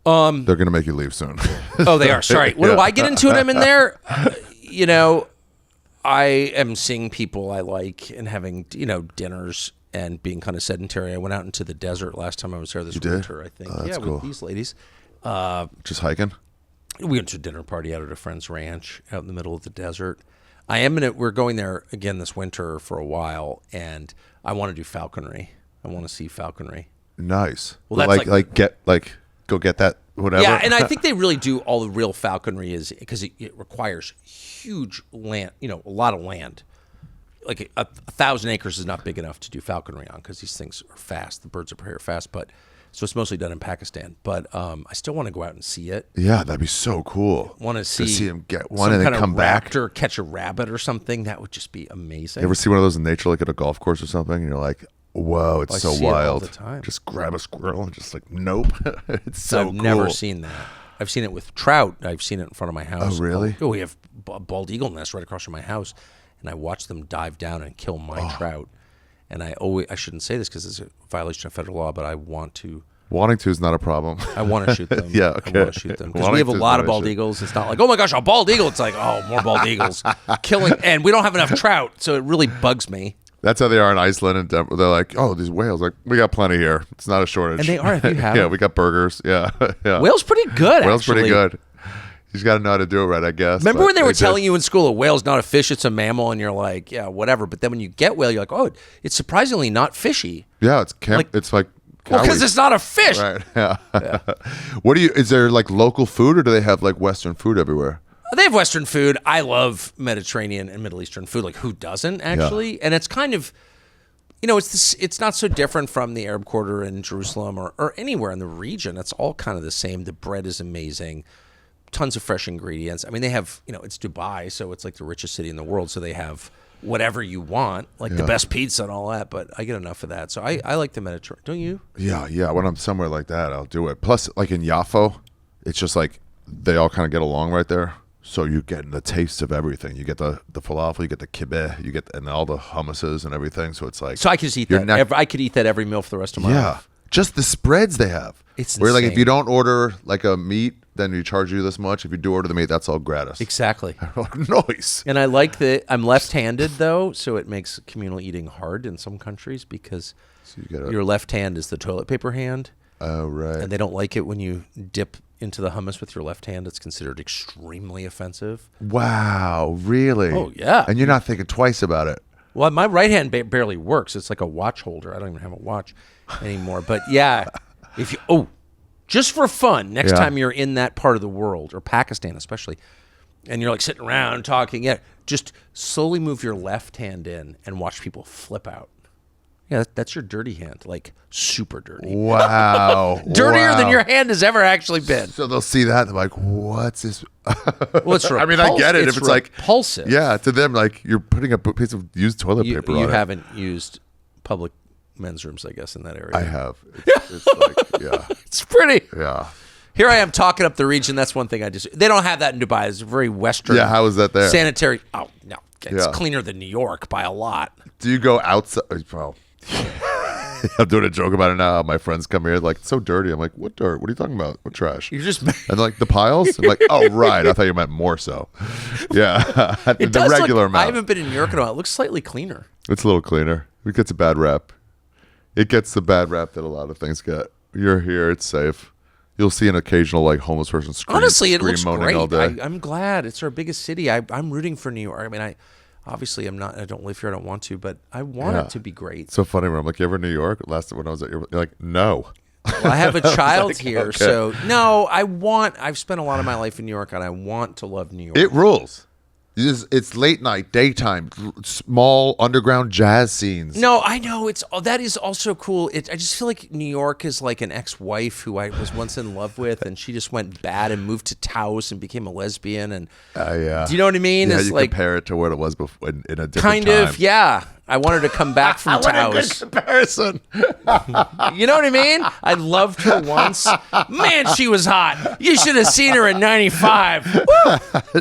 They're going to make you leave soon. Oh, they are. Sorry. What do I get into when I'm in there? I am seeing people I like and having, dinners and being kind of sedentary. I went out into the desert last time I was there this winter, I think. Oh, that's cool. With these ladies. Just hiking? We went to a dinner party out at a friend's ranch out in the middle of the desert. I am we're going there again this winter for a while, and I want to do falconry. I want to see falconry. Nice. Well, that's go get that whatever. Yeah, and I think they really do all the real falconry is because it requires huge land, a lot of land. Like 1,000 acres is not big enough to do falconry on because these things are fast. The birds are here fast, so it's mostly done in Pakistan. But I still want to go out and see it. Yeah, that'd be so cool. Want to see him get one and then come back. Raptor catch a rabbit or something. That would just be amazing. You ever see one of those in nature, like at a golf course or something? And you're like, whoa, it's so wild. All the time. Just grab a squirrel and just like, nope. It's so cool. I've never seen that. I've seen it with trout. I've seen it in front of my house. Oh, really? We have a bald eagle nest right across from my house. And I watch them dive down and kill my trout. And I shouldn't say this because it's a violation of federal law, but I want to. Wanting to is not a problem. I want to shoot them. Yeah, okay. I want to shoot them. Because we have a lot of bald eagles. It's not like, oh my gosh, a bald eagle. It's like, oh, more bald eagles. Killing. And we don't have enough trout, so it really bugs me. That's how they are in Iceland and Denver. They're like, oh, these whales. Like, we got plenty here. It's not a shortage. And they are, if you have yeah, we got burgers. Yeah. Yeah. Whale's pretty good, Whale's pretty good. You just got to know how to do it right, I guess. Remember when they were telling you in school a whale's not a fish, it's a mammal, and you're like, yeah, whatever. But then when you get whale, you're like, oh, it's surprisingly not fishy. Yeah, it's like well, because it's not a fish. Right. Yeah. Is there like local food, or do they have like Western food everywhere? They have Western food. I love Mediterranean and Middle Eastern food. Like, who doesn't, actually? Yeah. And it's kind of, it's not so different from the Arab Quarter in Jerusalem or anywhere in the region. It's all kind of the same. The bread is amazing. Tons of fresh ingredients. I mean, they have, it's Dubai, so it's like the richest city in the world. So they have whatever you want, like the best pizza and all that. But I get enough of that. So I like the Mediterranean. Don't you? Yeah. When I'm somewhere like that, I'll do it. Plus, like in Yafo, it's just like they all kind of get along right there. So you get the taste of everything. You get the falafel, you get the kibbeh, and all the hummuses and everything. So it's like, so I could eat that. I could eat that every meal for the rest of my life. Just the spreads they have. It's where insane. Like if you don't order like a meat, then you charge you this much. If you do order the meat, that's all gratis. Exactly. Nice. And I like that I'm left-handed though, so it makes communal eating hard in some countries because your left hand is the toilet paper hand. Oh, right. And they don't like it when you dip into the hummus with your left hand. It's considered extremely offensive. Wow, really? Oh, yeah. And you're not thinking twice about it. Well, my right hand barely works. It's like a watch holder. I don't even have a watch anymore. But yeah, just for fun, next time you're in that part of the world, or Pakistan especially, and you're like sitting around talking, just slowly move your left hand in and watch people flip out. Yeah, that's your dirty hand, like super dirty. Wow. Dirtier than your hand has ever actually been. So they'll see that, they're like, what's this? Well, it's I mean, I get it. If it's like repulsive. Yeah, to them, like you're putting a piece of used toilet paper on it. You haven't used public men's rooms, I guess, in that area. I have. It's like, yeah. It's pretty. Yeah. Here I am talking up the region. That's one thing I just. They don't have that in Dubai. It's very Western. Yeah, how is that there? Sanitary. Oh, no. It's cleaner than New York by a lot. Do you go outside? Well, I'm doing a joke about it now. My friends come here, like, it's so dirty. I'm like, what dirt? What are you talking about? What trash? You're just. And like, the piles? I'm like, oh, right. I thought you meant more so. Yeah. The regular amount. I haven't been in New York in a while. It looks slightly cleaner. It's a little cleaner. It gets a bad rap. It gets the bad rap that a lot of things get. You're here. It's safe. You'll see an occasional like homeless person scream. Honestly, it looks moaning great. All day. I'm glad. It's our biggest city. I'm rooting for New York. I mean, obviously I'm not. I don't live here. I don't want to, but I want it to be great. It's so funny when I'm like, you ever in New York? Last time when I was at you're like, no. Well, I have a child like, here, okay. so no. I've spent a lot of my life in New York, and I want to love New York. It rules. It's late night, daytime, small underground jazz scenes. No, I know that is also cool. I just feel like New York is like an ex-wife who I was once in love with, and she just went bad and moved to Taos and became a lesbian. And yeah, do you know what I mean? Yeah, it's you like, compare it to what it was before in a different kind time. of. Yeah, I wanted to come back from Taos. What a good comparison. You know what I mean? I loved her once. Man, she was hot. You should have seen her in '95.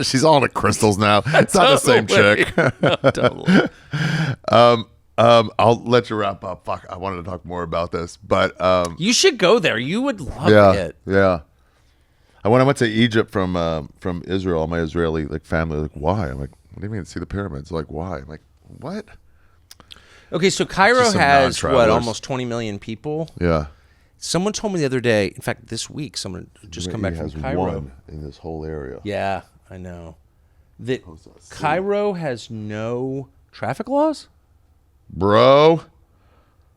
She's all into crystals now. It's not the same chick. No, totally. I'll let you wrap up. Fuck, I wanted to talk more about this, but you should go there. You would love it. Yeah. When I went to Egypt from Israel, my Israeli family like, why? I'm like, what do you mean? See the pyramids? Like, why? I'm like, what? Okay, so Cairo has almost 20 million people. Yeah. Someone told me the other day. In fact, this week, someone just come back from Cairo. One in this whole area. Yeah, I know. that Cairo has no traffic laws? Bro,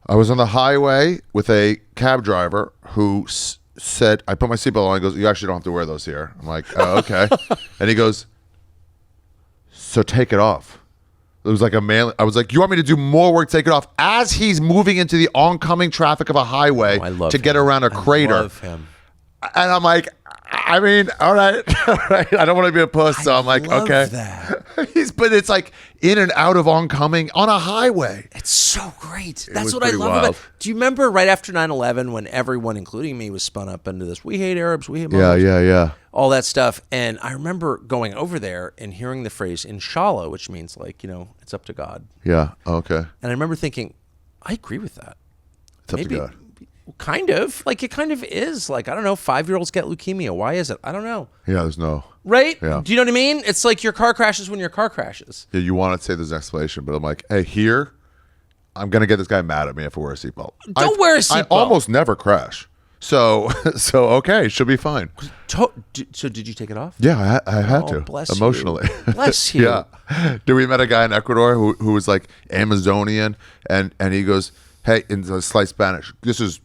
I was on the highway with a cab driver who said, I put my seatbelt on. He goes, you actually don't have to wear those here. I'm like, oh, okay. And he goes, so take it off. It was like a man. I was like, you want me to do more work? Take it off. As he's moving into the oncoming traffic of a highway to get around a crater. I love him. And I'm like, I mean, all right. I don't want to be a puss, so I'm like, love okay. that. But it's like in and out of oncoming on a highway. It's so great. That's was what I pretty love wild. about it. Do you remember right after 9/11 when everyone, including me, was spun up into this, we hate Arabs, we hate Muslims, Yeah. all that stuff. And I remember going over there and hearing the phrase inshallah, which means like, it's up to God. Yeah, okay. And I remember thinking, I agree with that. It's up to God. Kind of. Like, it kind of is. Like, I don't know, 5-year-olds get leukemia. Why is it? I don't know. Yeah, there's no. Right? Yeah. Do you know what I mean? It's like your car crashes when your car crashes. Yeah, you want to say there's an explanation, but I'm like, hey, here, I'm going to get this guy mad at me if I wear a seatbelt. Don't wear a seatbelt. I almost never crash. So okay, she'll be fine. So did you take it off? Yeah, I had to. Bless you. Emotionally. Bless you. Yeah. Dude, we met a guy in Ecuador who was like Amazonian, and he goes, hey, in the slight Spanish, this is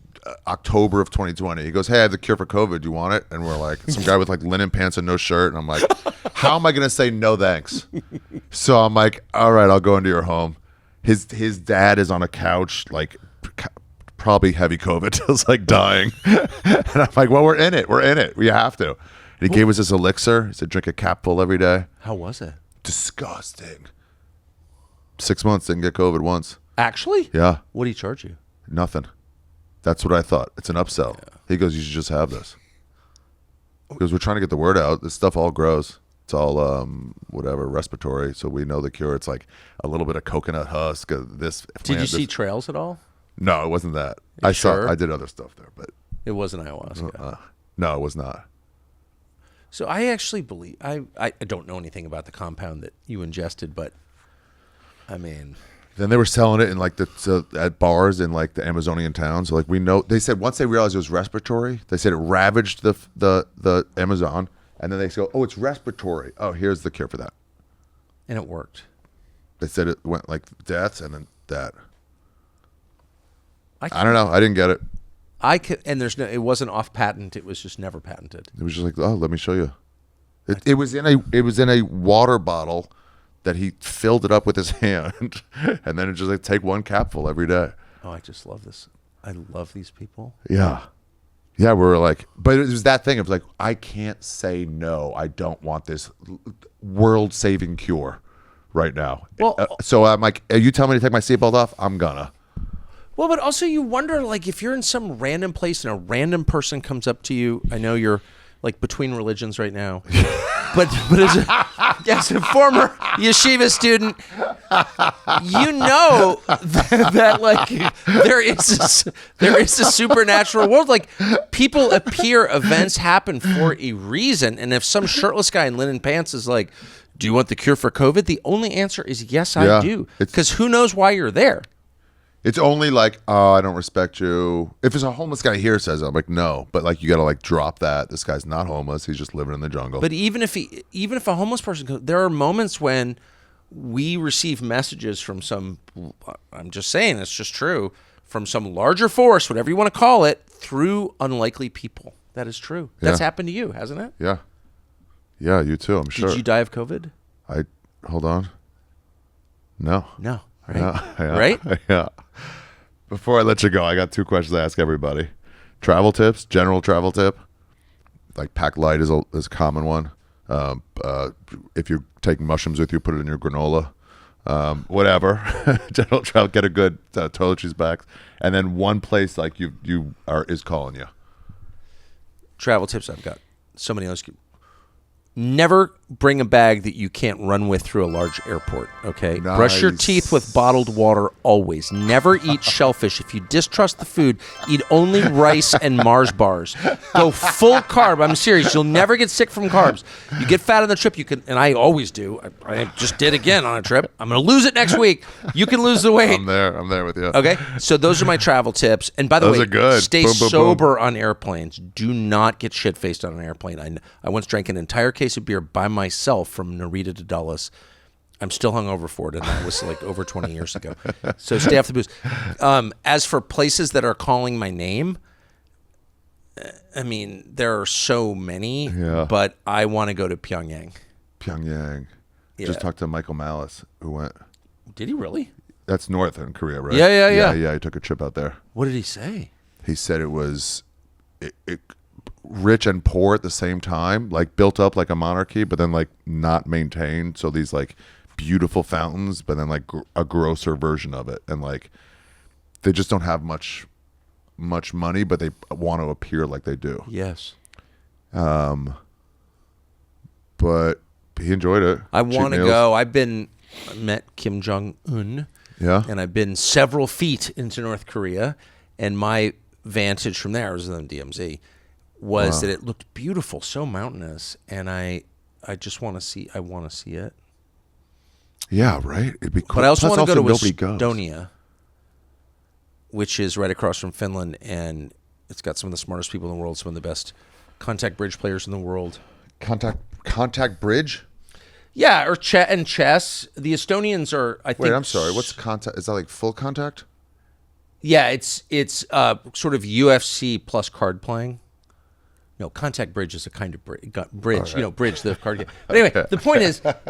October of 2020. He goes, hey, I have the cure for COVID. Do you want it? And we're like, some guy with like linen pants and no shirt. And I'm like, how am I going to say no thanks? So I'm like, all right, I'll go into your home. His dad is on a couch, like probably heavy COVID, just like dying. And I'm like, well, we're in it. We have to. And he gave us this elixir. He said, drink a capful every day. How was it? Disgusting. 6 months, didn't get COVID once. Actually? Yeah. What did he charge you? Nothing. That's what I thought. It's an upsell. Yeah. He goes, you should just have this. Because we're trying to get the word out. This stuff all grows. It's all whatever, respiratory. So we know the cure. It's like a little bit of coconut husk. Did you see trails at all? No, it wasn't that. Sure? I did other stuff there, but it wasn't ayahuasca. No, it was not. So I actually believe I don't know anything about the compound that you ingested, but I mean, then they were selling it in like at bars in like the Amazonian towns. So like we know, they said once they realized it was respiratory, they said it ravaged the Amazon, and then they go, oh, it's respiratory. Oh, here's the cure for that, and it worked. They said it went like deaths and then that. I don't know. I didn't get it. It wasn't off patent. It was just never patented. It was just like, oh, let me show you. It was in a water bottle that he filled it up with his hand, and then it just like take one capful every day. Oh, I just love this. I love these people. Yeah. Yeah, we were like, but it was that thing of like, I can't say no. I don't want this world-saving cure right now. Well, so I'm like, you tell me to take my seatbelt off, I'm gonna. Well, but also you wonder, like, if you're in some random place and a random person comes up to you. I know you're like between religions right now, but as a former yeshiva student, you know that like there is a supernatural world. Like, people appear, events happen for a reason, and if some shirtless guy in linen pants is like, "Do you want the cure for COVID?" the only answer is yes, I do, because who knows why you're there. It's only like, oh, I don't respect you. If it's a homeless guy here says it, I'm like, no. But like, you got to like drop that. This guy's not homeless. He's just living in the jungle. But even if a homeless person goes, there are moments when we receive messages from some, I'm just saying, it's just true, from some larger force, whatever you want to call it, through unlikely people. That is true. That's happened to you, hasn't it? Yeah. Yeah, you too, I'm sure. Did you die of COVID? Hold on. No. No. Right? Yeah. Right? Yeah. Before I let you go, I got 2 questions I ask everybody. Travel tips, general travel tip. Like pack light is a common one. If you take mushrooms with you, put it in your granola. Whatever. General travel, get a good toiletries back. And then one place like is calling you. Travel tips I've got. Somebody else. Never bring a bag that you can't run with through a large airport, okay? Nice. Brush your teeth with bottled water always. Never eat shellfish. If you distrust the food, eat only rice and Mars bars. Go full carb. I'm serious. You'll never get sick from carbs. You get fat on the trip, you can, and I always do. I just did again on a trip. I'm going to lose it next week. You can lose the weight. I'm there with you. Okay? So those are my travel tips. And by the way, are good. Stay Boom, boom, sober on airplanes. Do not get shit-faced on an airplane. I once drank an entire case of beer by myself from Narita to Dulles. I'm still hungover for it, and that was like over 20 years ago. So stay off the booze. As for places that are calling my name, I mean, there are so many, but I want to go to Pyongyang. Pyongyang. Just talked to Michael Malice, who went. Did he really? That's north in Korea, right? Yeah. He took a trip out there. What did he say? He said it was rich and poor at the same time, like built up like a monarchy, but then like not maintained. So these like beautiful fountains, but then like a grosser version of it, and like they just don't have much money, but they want to appear like they do. Yes. But he enjoyed it. I want to go. I've met Kim Jong-un. Yeah. And I've been several feet into North Korea, and my vantage from there, I was in the DMZ, was that it looked beautiful, so mountainous, and I just want to see. I want to see it. Yeah, right. It'd be cool. But I also want to go to nobody Estonia, which is right across from Finland, and it's got some of the smartest people in the world, some of the best contact bridge players in the world. Contact bridge? Yeah, or chess. The Estonians are, I think. Wait, I'm sorry. What's contact? Is that like full contact? Yeah, it's sort of UFC plus card playing. No, contact bridge is a kind of bridge. Right. Bridge the card game. But anyway, the point is, there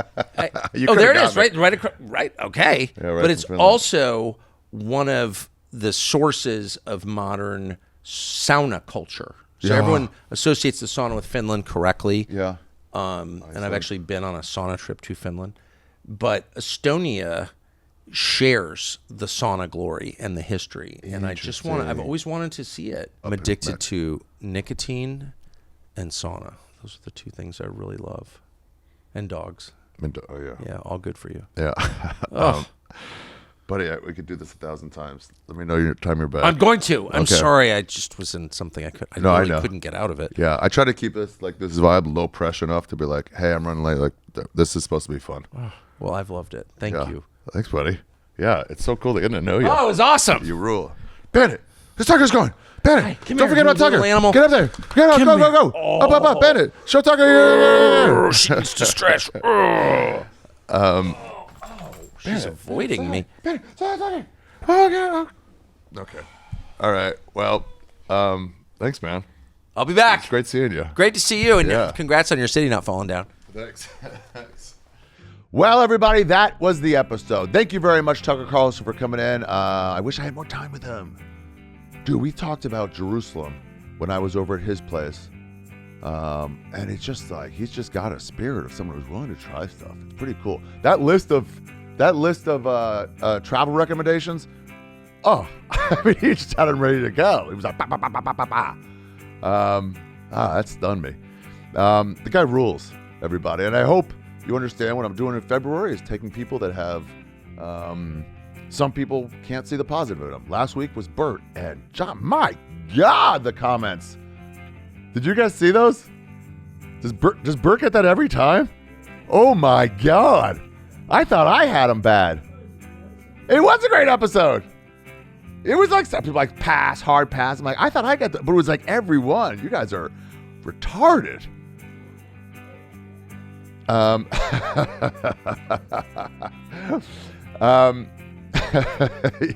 it is, right across, right. Okay, yeah, right, but it's also one of the sources of modern sauna culture. So everyone associates the sauna with Finland correctly. Yeah. And I've actually been on a sauna trip to Finland, but Estonia shares the sauna glory and the history, and I've always wanted to see it. I'm addicted to nicotine and sauna. Those are the two things I really love, and dogs. Yeah, all good for you. Yeah. Buddy, we could do this 1,000 times. Let me know your time you're back. I'm going to. I'm sorry. I just was in something I couldn't get out of it. Yeah, I try to keep this vibe low pressure enough to be like, hey, I'm running late. Like, this is supposed to be fun. Well, I've loved it. Thank you. Thanks, buddy. Yeah, it's so cool to get to know you. Oh, it was awesome. You rule. Bandit, this Tucker's going. Bandit, don't forget about Tucker. Animal. Get up there. Get up, go. Oh. Up. Bandit, show Tucker. She needs to stretch. She's avoiding me. Okay. All right. Well, thanks, man. I'll be back. It's great seeing you. Great to see you, and congrats on your city not falling down. Thanks. Well, everybody, that was the episode. Thank you very much, Tucker Carlson, for coming in. I wish I had more time with him. Dude, we talked about Jerusalem when I was over at his place. And it's just like, he's just got a spirit of someone who's willing to try stuff. It's pretty cool. That list of travel recommendations, I mean, he just had them ready to go. He was like, that stunned me. The guy rules, everybody. And I hope you understand what I'm doing in February is taking people that have, some people can't see the positive in them. Last week was Bert and John. My God, the comments. Did you guys see those? Does Bert get that every time? Oh my God. I thought I had him bad. It was a great episode. It was like some people like pass, hard pass. I'm like, I thought I got that, but it was like everyone. You guys are retarded.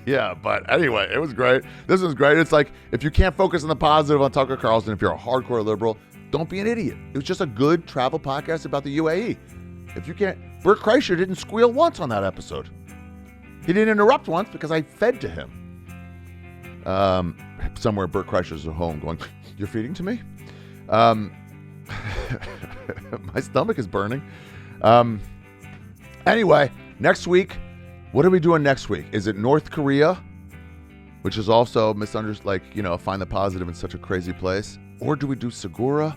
Yeah, but anyway, it was great. This was great. It's like, if you can't focus on the positive on Tucker Carlson, if you're a hardcore liberal, don't be an idiot. It was just a good travel podcast about the UAE. If you can't, Bert Kreischer didn't squeal once on that episode. He didn't interrupt once because I fed to him. Somewhere Bert Kreischer's at home going, you're feeding to me? My stomach is burning. Anyway, next week, what are we doing next week? Is it North Korea, which is also misunderstood, like, find the positive in such a crazy place? Or do we do Segura?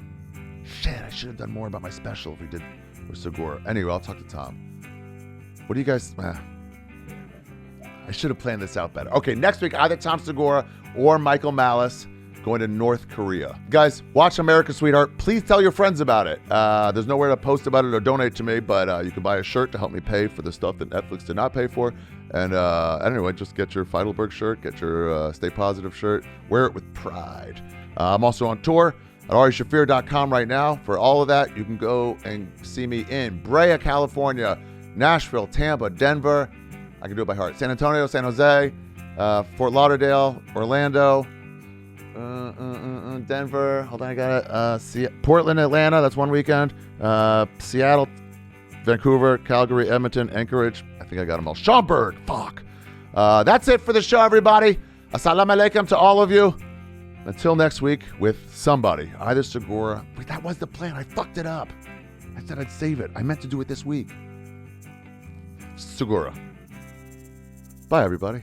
Shit, I should have done more about my special if we did with Segura. Anyway, I'll talk to Tom. What do you guys... I should have planned this out better. Okay, next week, either Tom Segura or Michael Malice going to North Korea. Guys, watch America's Sweetheart. Please tell your friends about it. There's nowhere to post about it or donate to me, but you can buy a shirt to help me pay for the stuff that Netflix did not pay for. And anyway, just get your Feidelberg shirt, get your Stay Positive shirt, wear it with pride. I'm also on tour. at arishafir.com right now. For all of that, you can go and see me in Brea, California, Nashville, Tampa, Denver. I can do it by heart. San Antonio, San Jose, Fort Lauderdale, Orlando, Denver. Hold on, I got it. Portland, Atlanta. That's one weekend. Seattle, Vancouver, Calgary, Edmonton, Anchorage. I think I got them all. Schaumburg. Fuck. That's it for the show, everybody. Assalamu alaikum to all of you. Until next week with somebody, either Segura. Wait, that was the plan. I fucked it up. I said I'd save it. I meant to do it this week. Segura. Bye, everybody.